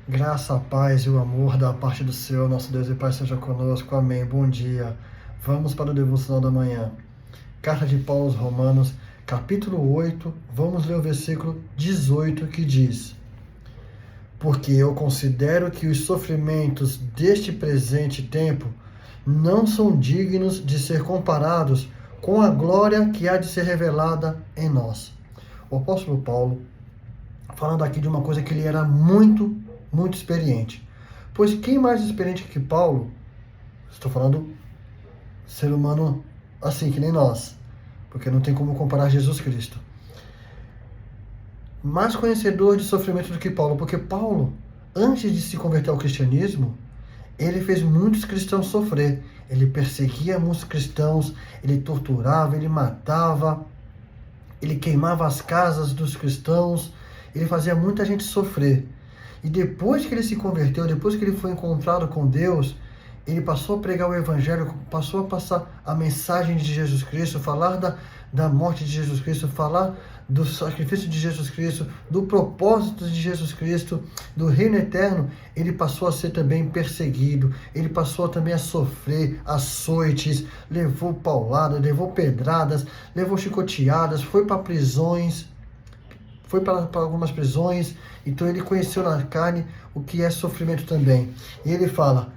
Graça, a paz e o amor da parte do Senhor, nosso Deus e Pai, seja conosco. Amém. Bom dia. Vamos para o devocional da manhã. Carta de Paulo aos Romanos, capítulo 8. Vamos ler o versículo 18 que diz: Porque eu considero que os sofrimentos deste presente tempo não são dignos de ser comparados com a glória que há de ser revelada em nós. O apóstolo Paulo, falando aqui de uma coisa que ele era muito experiente. Pois quem mais experiente que Paulo, estou falando ser humano assim, que nem nós, porque não tem como comparar Jesus Cristo, mais conhecedor de sofrimento do que Paulo, porque Paulo, antes de se converter ao cristianismo, ele fez muitos cristãos sofrer. Ele perseguia muitos cristãos, ele torturava, ele matava, ele queimava as casas dos cristãos, ele fazia muita gente sofrer. E depois que ele se converteu, depois que ele foi encontrado com Deus, ele passou a pregar o Evangelho, passou a passar a mensagem de Jesus Cristo, falar da morte de Jesus Cristo, falar do sacrifício de Jesus Cristo, do propósito de Jesus Cristo, do reino eterno. Ele passou a ser também perseguido, ele passou também a sofrer açoites, levou pauladas, levou pedradas, levou chicoteadas, foi para prisões, foi para algumas prisões. Então ele conheceu na carne o que é sofrimento também. E ele fala: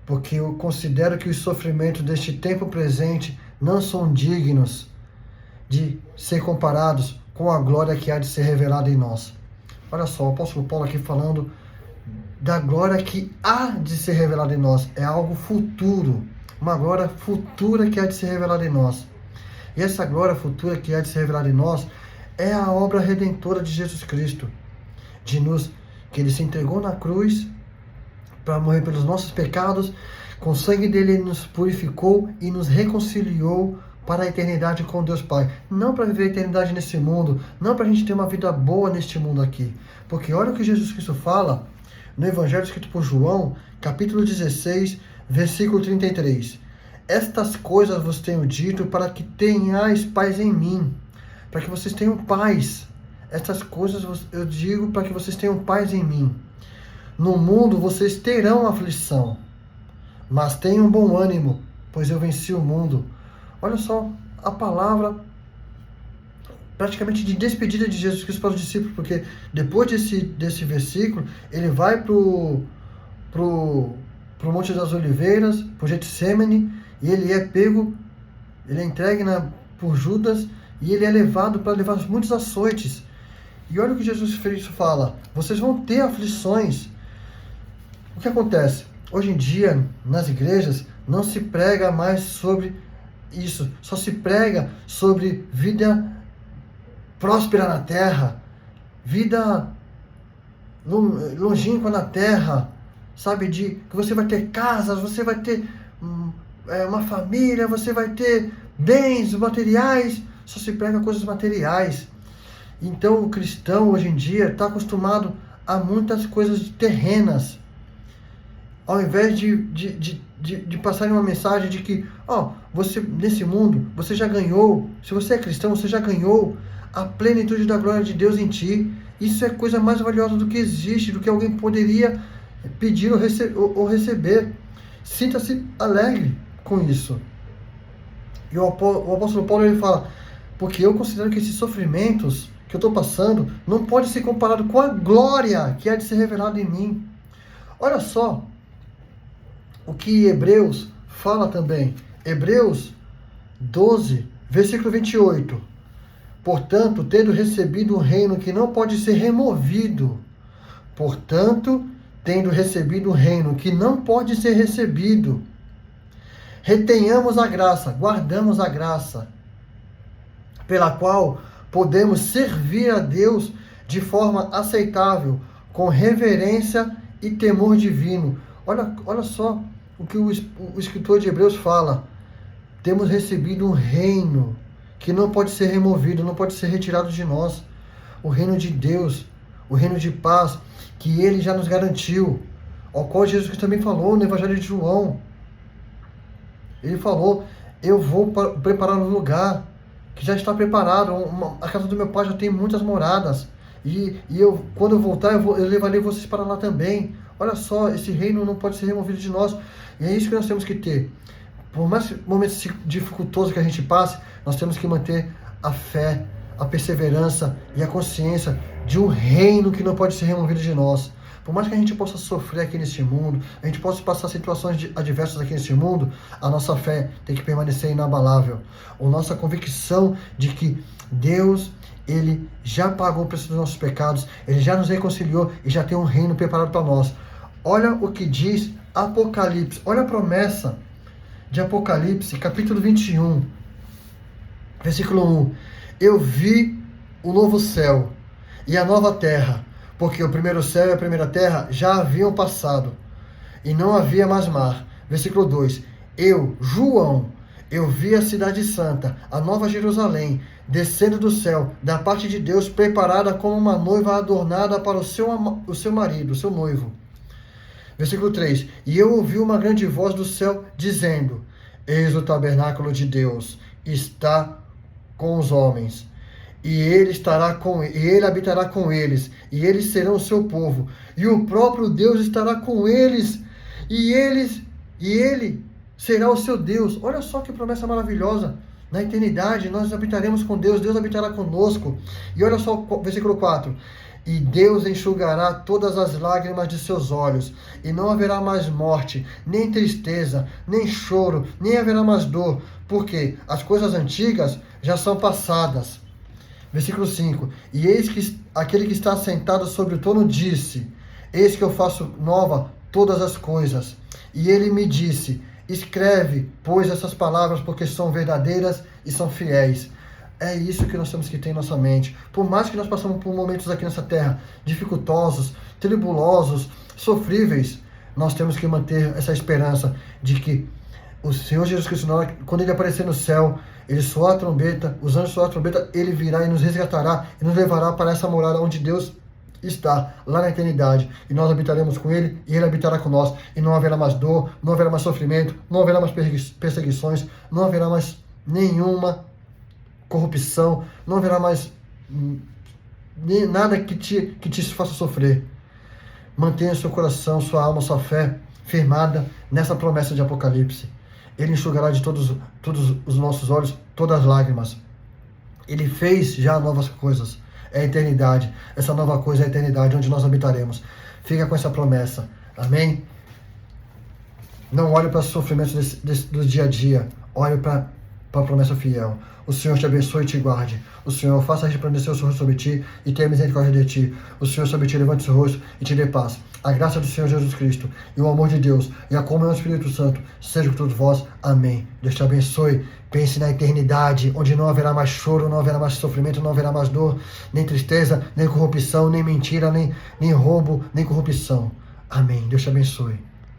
porque eu considero que os sofrimentos deste tempo presente não são dignos de ser comparados com a glória que há de ser revelada em nós. Olha só, o apóstolo Paulo aqui falando da glória que há de ser revelada em nós. É algo futuro, uma glória futura que há de ser revelada em nós. E essa glória futura que há de ser revelada em nós é a obra redentora de Jesus Cristo, que ele se entregou na cruz para morrer pelos nossos pecados. Com o sangue dele ele nos purificou e nos reconciliou para a eternidade com Deus Pai. Não para viver a eternidade nesse mundo, não para a gente ter uma vida boa neste mundo aqui. Porque olha o que Jesus Cristo fala no Evangelho escrito por João, capítulo 16, versículo 33. Estas coisas vos tenho dito para que tenhais paz em mim, para que vocês tenham paz. Estas coisas eu digo para que vocês tenham paz em mim. No mundo vocês terão aflição, mas tenham bom ânimo, pois eu venci o mundo. Olha só a palavra praticamente de despedida de Jesus Cristo para os discípulos, porque depois desse versículo, ele vai pro Monte das Oliveiras, pro Getsemane, e ele é pego, ele é entregue por Judas, e ele é levado para levar muitos açoites. E olha o que Jesus Cristo fala: vocês vão ter aflições. O que acontece? Hoje em dia, nas igrejas, não se prega mais sobre isso. Só se prega sobre vida próspera na terra, vida longínqua na terra, sabe? Que você vai ter casas, você vai ter uma família, você vai ter bens materiais. Só se prega coisas materiais. Então o cristão hoje em dia está acostumado a muitas coisas terrenas. Ao invés de passarem uma mensagem de que, você nesse mundo, você já ganhou, se você é cristão, você já ganhou a plenitude da glória de Deus em ti. Isso é a coisa mais valiosa do que existe, do que alguém poderia pedir ou receber. Sinta-se alegre com isso. E o apóstolo Paulo, ele fala: porque eu considero que esses sofrimentos que eu estou passando não pode ser comparado com a glória que há de ser revelada em mim. Olha só o que Hebreus fala também. Hebreus 12, versículo 28. Portanto, tendo recebido um reino que não pode ser removido. Portanto, tendo recebido um reino que não pode ser recebido. Retenhamos a graça, guardamos a graça, pela qual podemos servir a Deus de forma aceitável, com reverência e temor divino. Olha só o que o escritor de Hebreus fala. Temos recebido um reino que não pode ser removido, não pode ser retirado de nós. O reino de Deus, o reino de paz, que Ele já nos garantiu, ao qual Jesus também falou no Evangelho de João. Ele falou: eu vou preparar um lugar que já está preparado. A casa do meu pai já tem muitas moradas. Quando eu voltar, eu levarei vocês para lá também. Olha só, esse reino não pode ser removido de nós. E é isso que nós temos que ter. Por mais momentos dificultosos que a gente passe, nós temos que manter a fé, a perseverança e a consciência de um reino que não pode ser removido de nós. Por mais que a gente possa sofrer aqui neste mundo, a gente possa passar situações adversas aqui neste mundo, a nossa fé tem que permanecer inabalável. A nossa convicção de que Deus, Ele já pagou o preço dos nossos pecados, Ele já nos reconciliou e já tem um reino preparado para nós. Olha o que diz Apocalipse, olha a promessa de Apocalipse, capítulo 21, versículo 1. Eu vi o novo céu e a nova terra, porque o primeiro céu e a primeira terra já haviam passado, e não havia mais mar. Versículo 2. Eu, João, eu vi a cidade santa, a nova Jerusalém, descendo do céu, da parte de Deus, preparada como uma noiva adornada para o seu marido, o seu noivo. Versículo 3. E eu ouvi uma grande voz do céu, dizendo: Eis o tabernáculo de Deus, está com os homens. E ele habitará com eles, e eles serão o seu povo, e o próprio Deus estará com eles, e ele será o seu Deus. Olha só que promessa maravilhosa. Na eternidade nós habitaremos com Deus, Deus habitará conosco. E olha só o versículo 4. E Deus enxugará todas as lágrimas de seus olhos, e não haverá mais morte, nem tristeza, nem choro, nem haverá mais dor, porque as coisas antigas já são passadas. Versículo 5. E eis que aquele que está sentado sobre o trono disse: Eis que eu faço nova todas as coisas. E ele me disse: Escreve, pois, essas palavras, porque são verdadeiras e são fiéis. É isso que nós temos que ter em nossa mente. Por mais que nós passamos por momentos aqui nessa terra dificultosos, tribulosos, sofríveis, nós temos que manter essa esperança de que o Senhor Jesus Cristo, quando Ele aparecer no céu, Ele soar a trombeta, os anjos soar a trombeta, Ele virá e nos resgatará e nos levará para essa morada onde Deus está, lá na eternidade. E nós habitaremos com Ele e Ele habitará com nós. E não haverá mais dor, não haverá mais sofrimento, não haverá mais perseguições, não haverá mais nenhuma corrupção, não haverá mais nada que te faça sofrer. Mantenha seu coração, sua alma, sua fé firmada nessa promessa de Apocalipse. Ele enxugará de todos os nossos olhos todas as lágrimas. Ele fez já novas coisas. É a eternidade. Essa nova coisa é a eternidade, onde nós habitaremos. Fica com essa promessa. Amém? Não olhe para os sofrimentos do dia a dia. Olhe para a promessa fiel. O Senhor te abençoe e te guarde. O Senhor faça resplandecer o seu rosto sobre ti e tenha misericórdia de ti. O Senhor sobre ti levante o seu rosto e te dê paz. A graça do Senhor Jesus Cristo e o amor de Deus e a comunhão do Espírito Santo seja com todos vós. Amém. Deus te abençoe. Pense na eternidade, onde não haverá mais choro, não haverá mais sofrimento, não haverá mais dor, nem tristeza, nem corrupção, nem mentira, nem roubo, nem corrupção. Amém. Deus te abençoe.